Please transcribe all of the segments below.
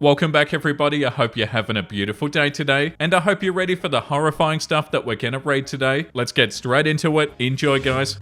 Welcome back everybody, I hope you're having a beautiful day today, and I hope you're ready for the horrifying stuff that we're gonna read today. Let's get straight into it. Enjoy, guys.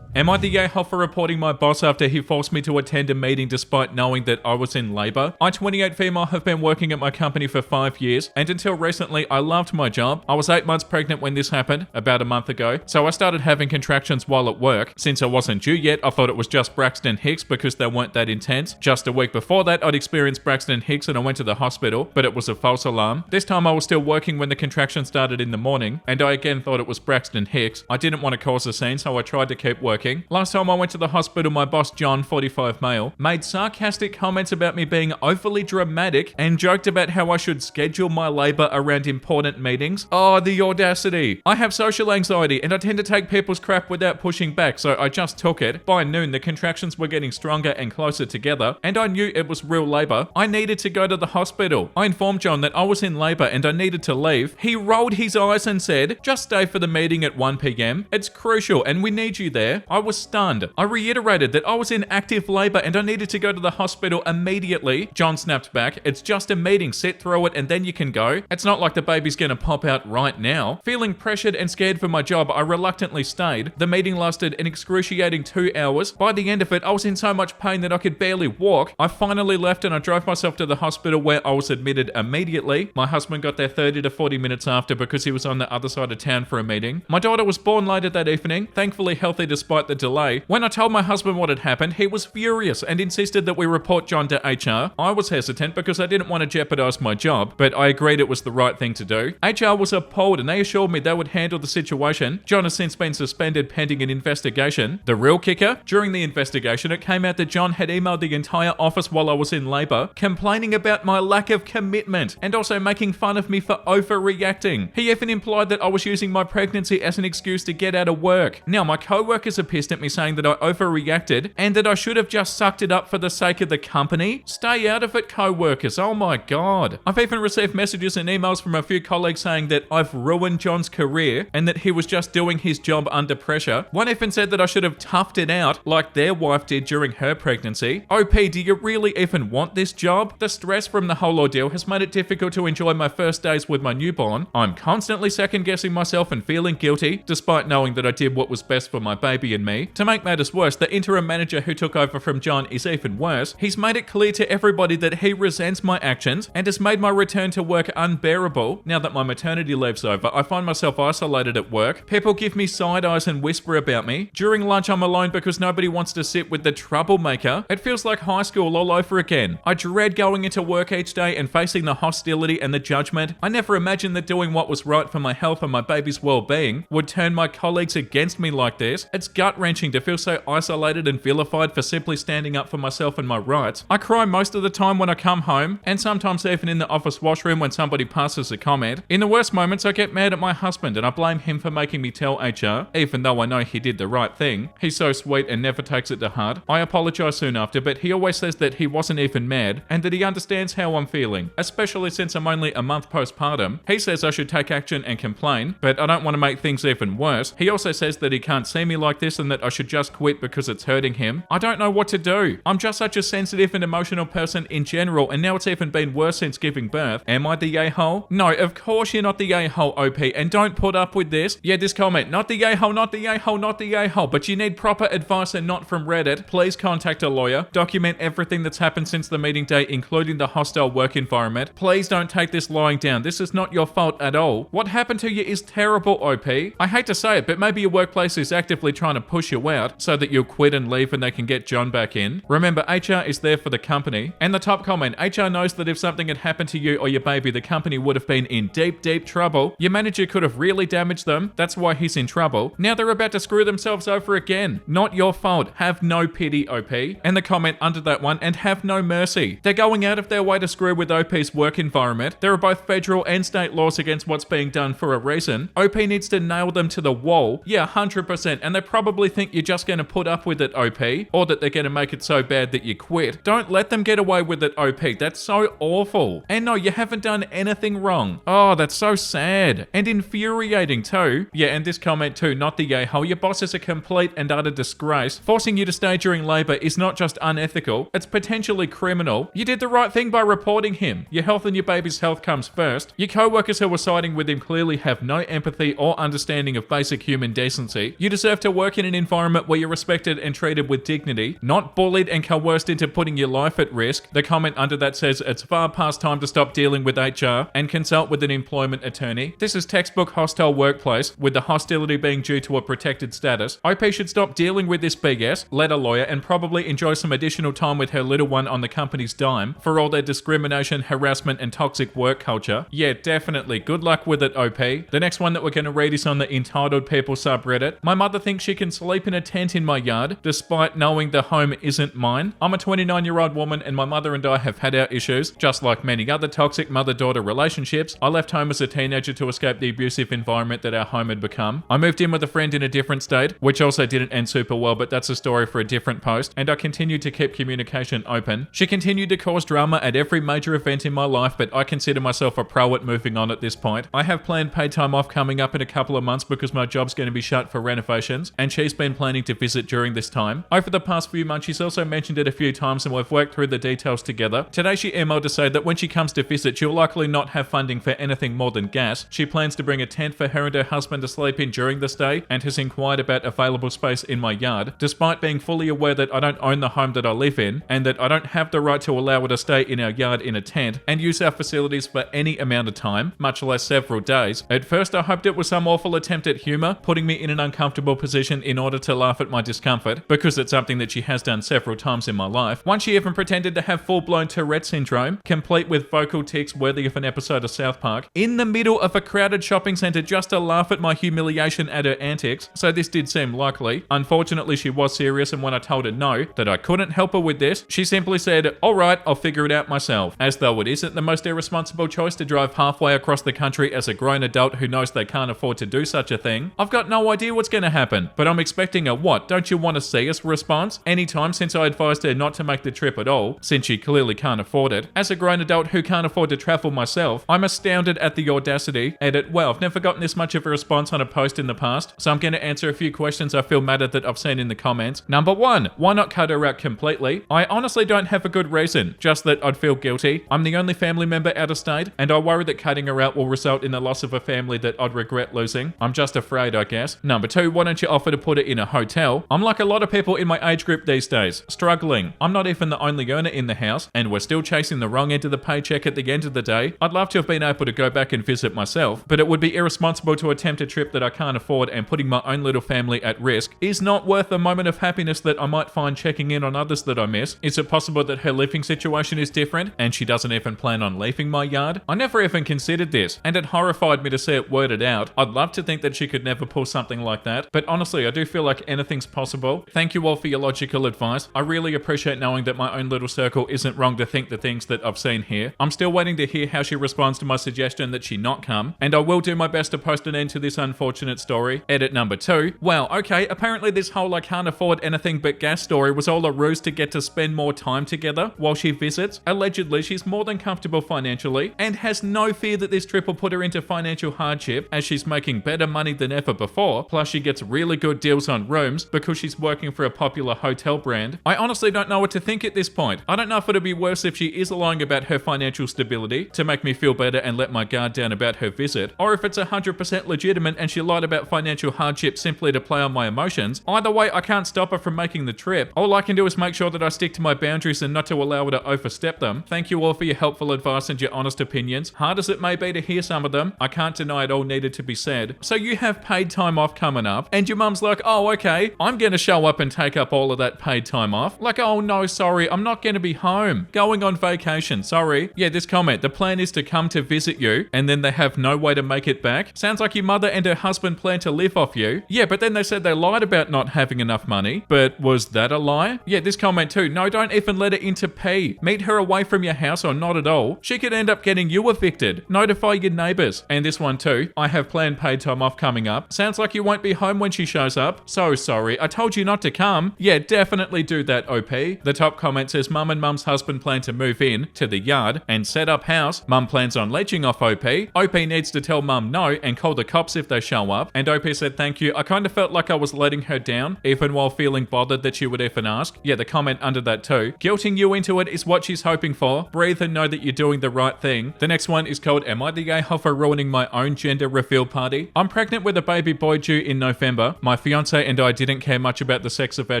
Am I the a-hole for reporting my boss after he forced me to attend a meeting despite knowing that I was in labour? I, 28 female, have been working at my company for 5 years, and until recently I loved my job. I was 8 months pregnant when this happened, about a month ago, so I started having contractions while at work. Since I wasn't due yet, I thought it was just Braxton Hicks because they weren't that intense. Just a week before that, I'd experienced Braxton Hicks and I went to the hospital, but it was a false alarm. This time I was still working when the contraction started in the morning, and I again thought it was Braxton Hicks. I didn't want to cause a scene, so I tried to keep working. Last time I went to the hospital, my boss John, 45 male, made sarcastic comments about me being overly dramatic and joked about how I should schedule my labour around important meetings. Oh, the audacity. I have social anxiety and I tend to take people's crap without pushing back, so I just took it. By noon, the contractions were getting stronger and closer together, and I knew it was real labour. I needed to go to the hospital. I informed John that I was in labour and I needed to leave. He rolled his eyes and said, "Just stay for the meeting at 1 p.m. It's crucial and we need you there." I was stunned. I reiterated that I was in active labour and I needed to go to the hospital immediately. John snapped back, "It's just a meeting, sit through it and then you can go. It's not like the baby's gonna pop out right now." Feeling pressured and scared for my job, I reluctantly stayed. The meeting lasted an excruciating 2 hours. By the end of it, I was in so much pain that I could barely walk. I finally left and I drove myself to the hospital where I was admitted immediately. My husband got there 30 to 40 minutes after because he was on the other side of town for a meeting. My daughter was born later that evening, thankfully healthy despite the delay. When I told my husband what had happened, he was furious and insisted that we report John to HR. I was hesitant because I didn't want to jeopardize my job, but I agreed it was the right thing to do. HR was appalled and they assured me they would handle the situation. John has since been suspended pending an investigation. The real kicker? During the investigation, it came out that John had emailed the entire office while I was in labour, complaining about my lack of commitment and also making fun of me for overreacting. He even implied that I was using my pregnancy as an excuse to get out of work. Now, my co-workers are pissed at me saying that I overreacted and that I should have just sucked it up for the sake of the company. Stay out of it, co-workers. Oh my god. I've even received messages and emails from a few colleagues saying that I've ruined John's career and that he was just doing his job under pressure. One even said that I should have toughed it out like their wife did during her pregnancy. OP, do you really even want this job? The stress from the whole ordeal has made it difficult to enjoy my first days with my newborn. I'm constantly second guessing myself and feeling guilty, despite knowing that I did what was best for my baby and me. To make matters worse, the interim manager who took over from John is even worse. He's made it clear to everybody that he resents my actions and has made my return to work unbearable. Now that my maternity leave's over, I find myself isolated at work. People give me side eyes and whisper about me. During lunch, I'm alone because nobody wants to sit with the troublemaker. It feels like high school all over again. I dread going into work each day and facing the hostility and the judgment. I never imagined that doing what was right for my health and my baby's well-being would turn my colleagues against me like this. It's gut-wrenching to feel so isolated and vilified for simply standing up for myself and my rights. I cry most of the time when I come home, and sometimes even in the office washroom when somebody passes a comment. In the worst moments, I get mad at my husband and I blame him for making me tell HR, even though I know he did the right thing. He's so sweet and never takes it to heart. I apologize soon after, but he always says that he wasn't even mad and that he understands how I'm feeling, especially since I'm only a month postpartum. He says I should take action and complain, but I don't want to make things even worse. He also says that he can't see me like this and that I should just quit because it's hurting him. I don't know what to do. I'm just such a sensitive and emotional person in general, and now it's even been worse since giving birth. Am I the a-hole? No, of course you're not the a-hole, OP, and don't put up with this. Yeah, this comment, not the a-hole, not the a-hole, not the a-hole, but you need proper advice and not from Reddit. Please contact a lawyer. Document everything that's happened since the meeting day, including the hostile work environment. Please don't take this lying down. This is not your fault at all. What happened to you is terrible, OP. I hate to say it, but maybe your workplace is actively trying to push you out so that you'll quit and leave and they can get John back in. Remember, HR is there for the company. And the top comment, HR knows that if something had happened to you or your baby, the company would have been in deep, deep trouble. Your manager could have really damaged them. That's why he's in trouble. Now they're about to screw themselves over again. Not your fault. Have no pity, OP. And the comment under that one, and have no mercy. They're going out of their way to screw with OP's work environment. There are both federal and state laws against what's being done for a reason. OP needs to nail them to the wall. Yeah, 100%. And they probably probably think you're just going to put up with it, OP, or that they're going to make it so bad that you quit. Don't let them get away with it, OP. That's so awful. And no, you haven't done anything wrong. Oh, that's so sad. And infuriating too. Yeah, and this comment too, not the a-hole. Your boss is a complete and utter disgrace. Forcing you to stay during labor is not just unethical, it's potentially criminal. You did the right thing by reporting him. Your health and your baby's health comes first. Your co-workers who were siding with him clearly have no empathy or understanding of basic human decency. You deserve to work in an environment where you're respected and treated with dignity, not bullied and coerced into putting your life at risk. The comment under that says it's far past time to stop dealing with HR and consult with an employment attorney. This is textbook hostile workplace, with the hostility being due to a protected status. OP should stop dealing with this BS, let a lawyer, and probably enjoy some additional time with her little one on the company's dime for all their discrimination, harassment, and toxic work culture. Yeah, definitely. Good luck with it, OP. The next one that we're going to read is on the Entitled People subreddit. My mother thinks she can sleep in a tent in my yard, despite knowing the home isn't mine. I'm a 29-year-old woman, and my mother and I have had our issues. Just like many other toxic mother-daughter relationships, I left home as a teenager to escape the abusive environment that our home had become. I moved in with a friend in a different state, which also didn't end super well, but that's a story for a different post, and I continued to keep communication open. She continued to cause drama at every major event in my life, but I consider myself a pro at moving on at this point. I have planned paid time off coming up in a couple of months because my job's going to be shut for renovations, and she's been planning to visit during this time. Over the past few months, she's also mentioned it a few times, and we've worked through the details together. Today, she emailed to say that when she comes to visit, she'll likely not have funding for anything more than gas. She plans to bring a tent for her and her husband to sleep in during the stay, and has inquired about available space in my yard, despite being fully aware that I don't own the home that I live in, and that I don't have the right to allow her to stay in our yard in a tent and use our facilities for any amount of time, much less several days. At first, I hoped it was some awful attempt at humor, putting me in an uncomfortable position in order to laugh at my discomfort, because it's something that she has done several times in my life. Once she even pretended to have full-blown Tourette syndrome, complete with vocal tics worthy of an episode of South Park, in the middle of a crowded shopping center just to laugh at my humiliation at her antics, so this did seem likely. Unfortunately, she was serious, and when I told her no, that I couldn't help her with this, she simply said, "Alright, I'll figure it out myself." As though it isn't the most irresponsible choice to drive halfway across the country as a grown adult who knows they can't afford to do such a thing. I've got no idea what's going to happen, but I'm expecting a "what, don't you want to see us" response anytime since I advised her not to make the trip at all, since she clearly can't afford it. As a grown adult who can't afford to travel myself, I'm astounded at the audacity. Edit, well, I've never gotten this much of a response on a post in the past, so I'm going to answer a few questions I feel matter that I've seen in the comments. Number 1, why not cut her out completely? I honestly don't have a good reason, just that I'd feel guilty. I'm the only family member out of state, and I worry that cutting her out will result in the loss of a family that I'd regret losing. I'm just afraid, I guess. Number 2, why don't you offer to put her in a hotel? I'm like a lot of people in my age group these days, struggling. I'm not even the only earner in the house, and we're still chasing the wrong end of the paycheck at the end of the day. I'd love to have been able to go back and visit myself, but it would be irresponsible to attempt a trip that I can't afford, and putting my own little family at risk is not worth the moment of happiness that I might find checking in on others that I miss. Is it possible that her living situation is different, and she doesn't even plan on leaving my yard? I never even considered this, and it horrified me to see it worded out. I'd love to think that she could never pull something like that, but honestly, I do feel like anything's possible. Thank you all for your logical advice. I really appreciate knowing that my own little circle isn't wrong to think the things that I've seen here. I'm still waiting to hear how she responds to my suggestion that she not come, and I will do my best to post an end to this unfortunate story. Edit number 2. Wow, okay, apparently this whole "I can't afford anything but gas" story was all a ruse to get to spend more time together while she visits. Allegedly, she's more than comfortable financially and has no fear that this trip will put her into financial hardship, as she's making better money than ever before, plus she gets really good deals on rooms because she's working for a popular hotel brand. I honestly don't know what to think at this point. I don't know if it'd be worse if she is lying about her financial stability to make me feel better and let my guard down about her visit, or if it's 100% legitimate and she lied about financial hardship simply to play on my emotions. Either way, I can't stop her from making the trip. All I can do is make sure that I stick to my boundaries and not to allow her to overstep them. Thank you all for your helpful advice and your honest opinions. Hard as it may be to hear some of them, I can't deny it all needed to be said. So you have paid time off coming up, and your mum's like, "Oh, okay, I'm gonna show up and take up all of that paid time off." Like, "Oh no, sorry, I'm not gonna be home. Going on vacation, sorry." Yeah, this comment, the plan is to come to visit you, and then they have no way to make it back. Sounds like your mother and her husband plan to live off you. Yeah, but then they said they lied about not having enough money. But was that a lie? Yeah, this comment too, no, don't even let her into P. Meet her away from your house or not at all. She could end up getting you evicted. Notify your neighbors. And this one too, I have planned paid time off coming up. Sounds like you won't be home when she shows up. So sorry, I told you not to come. Yeah, definitely do that, OP. The top comment says Mum and Mum's husband plan to move in to the yard and set up house. Mum plans on leeching off OP. OP needs to tell Mum no and call the cops if they show up. And OP said thank you. I kind of felt like I was letting her down, even while feeling bothered that she would even ask. Yeah, the comment under that too. Guilting you into it is what she's hoping for. Breathe and know that you're doing the right thing. The next one is called Am I the a-hole for ruining my own gender reveal party? I'm pregnant with a baby boy due in November. My fiance and I didn't care much about the sex of our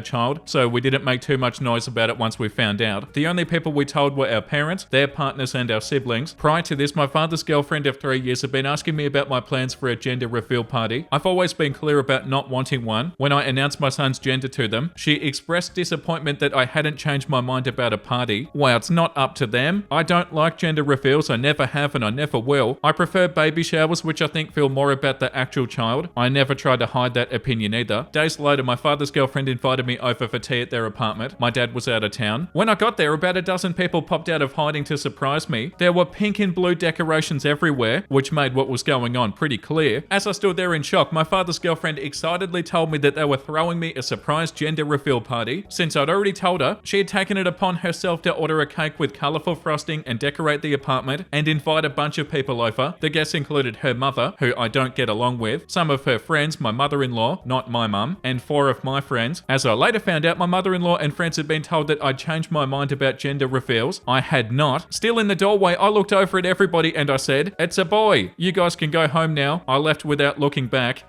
child, so we didn't make too much noise about it once we found out. The only people we told were our parents, their partners, and our siblings. Prior to this, my father's girlfriend of 3 years had been asking me about my plans for a gender reveal party. I've always been clear about not wanting one. When I announced my son's gender to them, she expressed disappointment that I hadn't changed my mind about a party. Wow, it's not up to them. I don't like gender reveals. I never have and I never will. I prefer baby showers, which I think feel more about the actual child. I never tried to hide that opinion either. Days later, my father's girlfriend invited me over for tea at their apartment. My dad was out of town. When I got there, about a dozen people popped out of hiding to surprise me. There were pink and blue decorations everywhere, which made what was going on pretty clear. As I stood there in shock, my father's girlfriend excitedly told me that they were throwing me a surprise gender reveal party. Since I'd already told her, she had taken it upon herself to order a cake with colourful frosting and decorate the apartment and invite a bunch of people over. The guests included her mother, who I don't get along with, some of her friends, my mother-in-law, not my mum, and 4 of my friends. As I later found out, my mother-in-law and friends had been told that I'd changed my mind about gender reveals. I had not. Still in the doorway, I looked over at everybody and I said, "It's a boy. You guys can go home now." I left without looking back.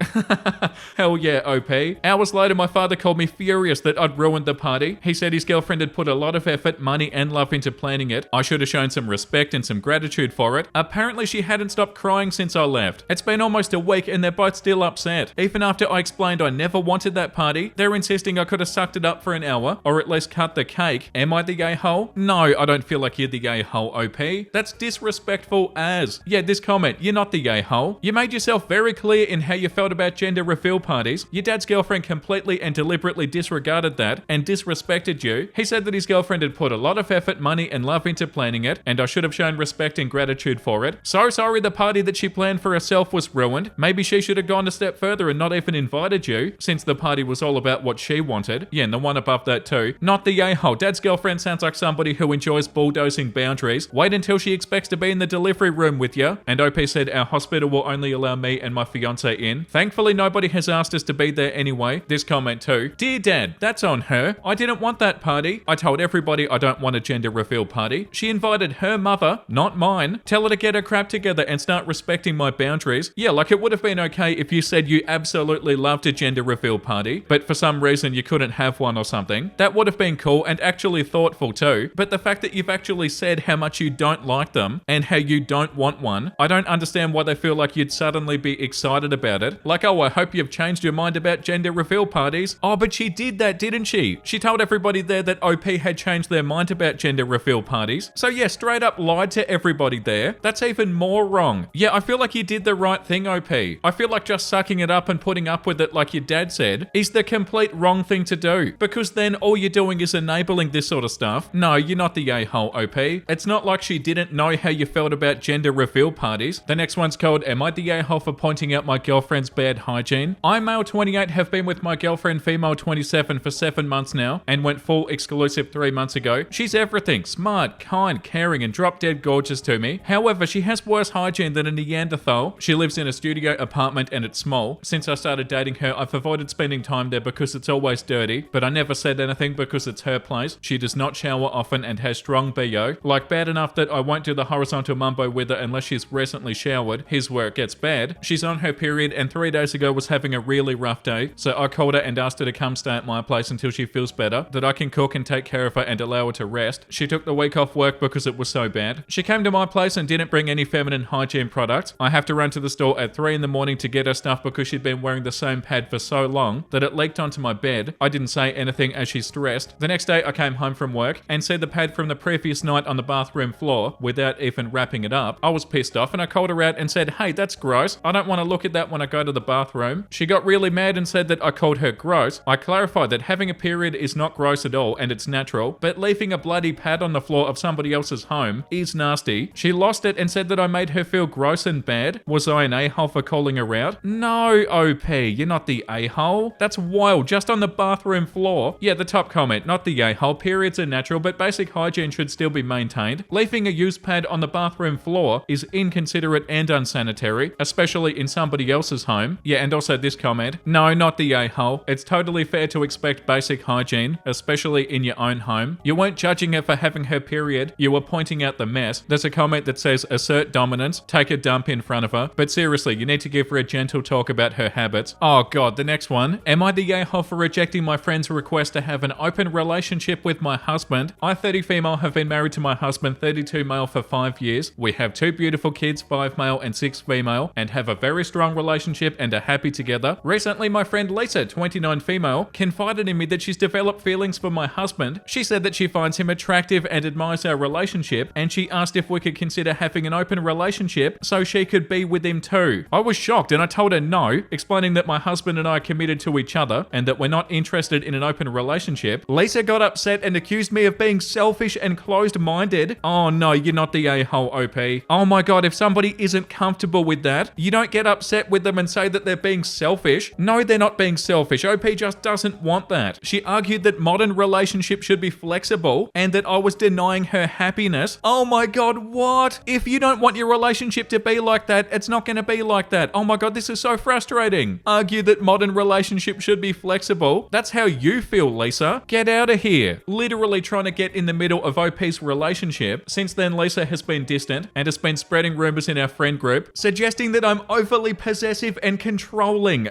Hell yeah, OP. Hours later, my father called me furious that I'd ruined the party. He said his girlfriend had put a lot of effort, money, and love into planning it. I should have shown some respect and some gratitude for it. Apparently, she hadn't stopped crying since I left. It's been almost a week and they're both still upset. Even after I explained I never wanted that party, they're insisting I could have sucked it up for an hour, or at least cut the cake. Am I the a-hole? No, I don't feel like you're the a-hole, OP. That's disrespectful as. Yeah, this comment, you're not the a-hole. You made yourself very clear in how you felt about gender reveal parties. Your dad's girlfriend completely and deliberately disregarded that and disrespected you. He said that his girlfriend had put a lot of effort, money, and love into planning it, and I should have shown respect and gratitude for it. So sorry the party that she planned for herself was ruined. Maybe she should have gone a step further and not even invited you, since the party was all about what she wanted. Yeah, and the one above that too. Not the a-hole. Dad's girlfriend sounds like somebody who enjoys bulldozing boundaries. Wait until she expects to be in the delivery room with you. And OP said our hospital will only allow me and my fiance in. Thankfully, nobody has asked us to be there anyway. This comment too. Dear Dad, that's on her. I didn't want that party. I told everybody I don't want a gender reveal party. She invited her mother, not mine. Tell her to get her crap together and start respecting my boundaries. Yeah, like it would have been okay if you said you absolutely loved a gender reveal party, but for some reason you couldn't have one or something. That would have been cool and actually thoughtful too. But the fact that you've actually said how much you don't like them and how you don't want one, I don't understand why they feel like you'd suddenly be excited about it. Like, oh, I hope you've changed your mind about gender reveal parties. Oh, but she did that, didn't she? She told everybody there that OP had changed their mind about gender reveal parties. So yeah, straight up lied to everybody there. That's even more wrong. Yeah, I feel like you did the right thing, OP. I feel like just sucking it up and putting up with it like your dad said is the complete wrong thing to do, because then all you're doing is enabling this sort of stuff. No, you're not the a-hole, OP. It's not like she didn't know how you felt about gender reveal parties. The next one's called Am I the a-hole for pointing out my girlfriend's bad hygiene? I, male 28, have been with my girlfriend, female 27, for 7 months now and went full exclusive 3 months ago. She's everything, smart, kind, caring, and drop dead gorgeous to me. However, she has worse hygiene than a Neanderthal. She lives in a studio apartment and it's small. Since I started dating her, I've avoided spending time there because it's always dirty, but I never said anything because it's her place. She does not shower often and has strong BO. Like, bad enough that I won't do the horizontal mumbo with her unless she's recently showered. Here's where it gets bad. She's on her period and 3 days ago was having a really rough day, so I called her and asked her to come stay at my place until she feels better, that I can cook and take care of her and allow her to rest. She took the week off work because it was so bad. She came to my place and didn't bring any feminine hygiene products. I have to run to the store at 3 in the morning to get her stuff because she'd been wearing the same pad for so long that it leaked onto my bed. I didn't say anything as she's stressed. The next day I came home from work and said the pad from the previous night on the bathroom floor without even wrapping it up. I was pissed off and I called her out and said, "Hey, that's gross. I don't want to look at that when I go to the bathroom." She got really mad and said that I called her gross. I clarified that having a period is not gross at all and it's natural, but leaving a bloody pad on the floor of somebody else's home is nasty. She lost it and said that I made her feel gross and bad. Was I an a-hole for calling her out? No, OP, you're not the the a-hole? That's wild, just on the bathroom floor. Yeah, the top comment, not the a-hole. Periods are natural, but basic hygiene should still be maintained. Leaving a used pad on the bathroom floor is inconsiderate and unsanitary, especially in somebody else's home. Yeah, and also this comment, no, not the a-hole. It's totally fair to expect basic hygiene, especially in your own home. You weren't judging her for having her period, you were pointing out the mess. There's a comment that says, assert dominance, take a dump in front of her. But seriously, you need to give her a gentle talk about her habits. Oh god, the next one. Am I the a-hole for rejecting my friend's request to have an open relationship with my husband? I, 30 female, have been married to my husband, 32 male, for 5 years. We have 2 beautiful kids, 5 male and 6 female, and have a very strong relationship and are happy together. Recently, my friend Lisa, 29 female, confided in me that she's developed feelings for my husband. She said that she finds him attractive and admires our relationship, and she asked if we could consider having an open relationship so she could be with him too. I was shocked and I told her no, explaining that my husband and I are committed to each other and that we're not interested in an open relationship. Lisa got upset and accused me of being selfish and closed-minded. Oh no, you're not the a-hole, OP. Oh my god, if somebody isn't comfortable with that, you don't get upset with them and say that they're being selfish. No, they're not being selfish. OP just doesn't want that. She argued that modern relationships should be flexible and that I was denying her happiness. Oh my god, what? If you don't want your relationship to be like that, it's not going to be like that. Oh my god, this is so frustrating. Argue that modern relationships should be flexible. That's how you feel, Lisa. Get out of here. Literally trying to get in the middle of OP's relationship. Since then, Lisa has been distant and has been spreading rumors in our friend group, suggesting that I'm overly possessive and controlling.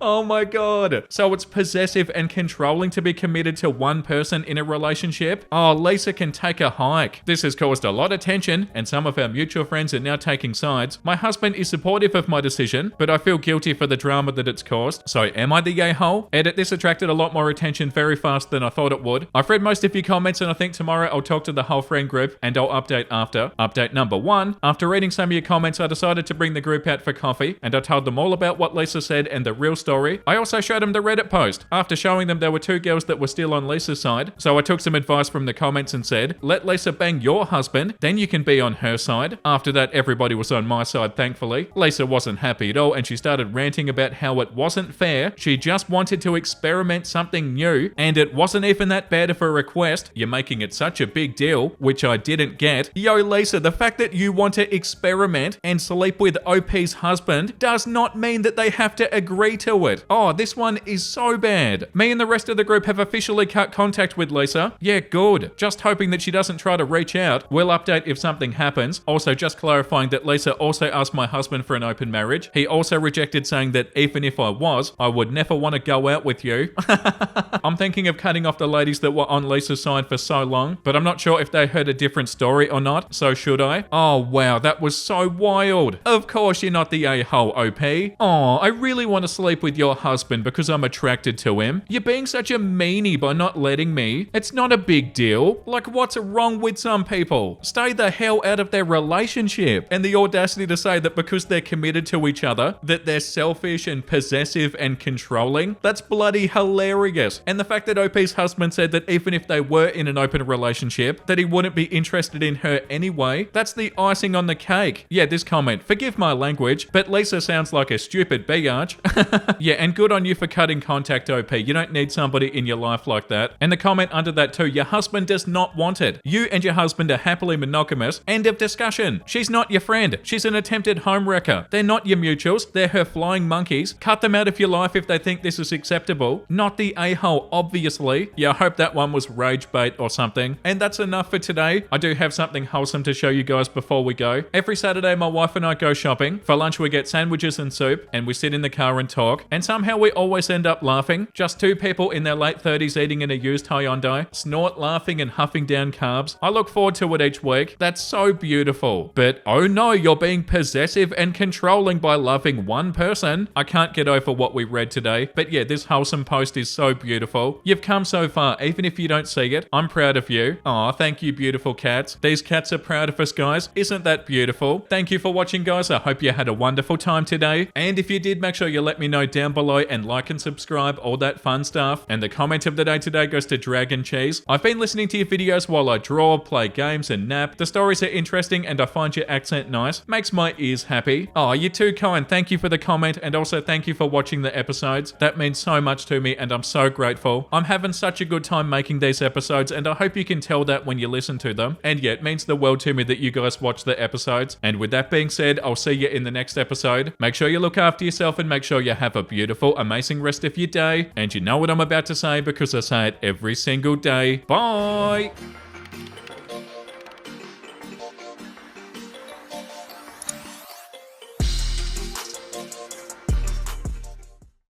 Oh my god. So it's possessive and controlling to be committed to one person in a relationship? Oh, Lisa can take a hike. This has caused a lot of tension, and some of our mutual friends are now taking sides. My husband is supportive of my decision, but I feel guilty for the drama that it's caused. So am I the a-hole? Edit, this attracted a lot more attention very fast than I thought it would. I've read most of your comments, and I think tomorrow I'll talk to the whole friend group and I'll update after. Update number 1. After reading some of your comments, I decided to bring the group out for coffee, and I told them all about what Lisa said and the real story. I also showed them the Reddit post. After showing them, there were 2 girls that were still on Lisa's side, so I took some advice from the comments and said, let Lisa bang your husband, then you can be on her side. After that, everybody was on my side, thankfully. Lisa wasn't happy at all, and she started ranting about how it wasn't fair. She just wanted to experiment something new, and it wasn't even that bad of a request. You're making it such a big deal, which I didn't get. Yo, Lisa, the fact that you want to experiment and sleep with OP's husband does not mean that they have to agree to it. Oh, this one is so bad. Me and the rest of the group have officially cut contact with Lisa. Yeah, good. Just hoping that she doesn't try to reach out. We'll update if something happens. Also, just clarifying that Lisa also asked my husband for an open marriage. He also rejected, saying that even if I was, I would never want to go out with you. I'm thinking of cutting off the ladies that were on Lisa's side for so long, but I'm not sure if they heard a different story or not, so should I? Oh wow, that was so wild. Of course you're not the a-hole, OP. Oh, I really want to sleep with your husband because I'm attracted to him. You're being such a meanie by not letting me. It's not a big deal. Like, what's wrong with some people? Stay the hell out of their relationship. And the audacity to say that because they're committed to each other, that they're selfish and possessive and controlling. That's bloody hilarious. And the fact that OP's husband said that even if they were in an open relationship, that he wouldn't be interested in her anyway. That's the icing on the cake. Yeah, this comment, forgive my language, but Lisa sounds like a stupid biatch. Yeah, and good on you for cutting contact, OP. You don't need somebody in your life like that. And the comment under that too, your husband does not want it. You and your husband are happily monogamous. End of discussion. She's not your friend. She's an attempted homewrecker. They're not your mutuals. They're her flying monkeys. Cut them out of your life if they think this is acceptable. Not the a-hole, obviously. Yeah, I hope that one was rage bait or something. And that's enough for today. I do have something wholesome to show you guys before we go. Every Saturday, my wife and I go shopping. For lunch, we get sandwiches and soup, and we sit in the car and talk. And somehow we always end up laughing. Just 2 people in their late 30s eating in a used Hyundai, snort laughing and huffing down carbs. I look forward to it each week. That's so beautiful. But oh no, you're being possessive and controlling by loving one person. I can't get over what we read today. But yeah, this wholesome post is so beautiful. You've come so far, even if you don't see it. I'm proud of you. Aw, thank you, beautiful cats. These cats are proud of us, guys. Isn't that beautiful? Thank you for watching, guys. I hope you had a wonderful time today. And if you did, make sure you let me know down below and like and subscribe, all that fun stuff. And the comment of the day today goes to Dragon Cheese. I've been listening to your videos while I draw, play games, and nap. The stories are interesting and I find your accent nice. Makes my ears happy. Oh, you're too kind. Thank you for the comment, and also thank you you for watching the episodes. That means so much to me and I'm so grateful. I'm having such a good time making these episodes and I hope you can tell that when you listen to them. And yeah, it means the world to me that you guys watch the episodes. And with that being said, I'll see you in the next episode. Make sure you look after yourself and make sure you have a beautiful, amazing rest of your day. And you know what I'm about to say because I say it every single day. Bye!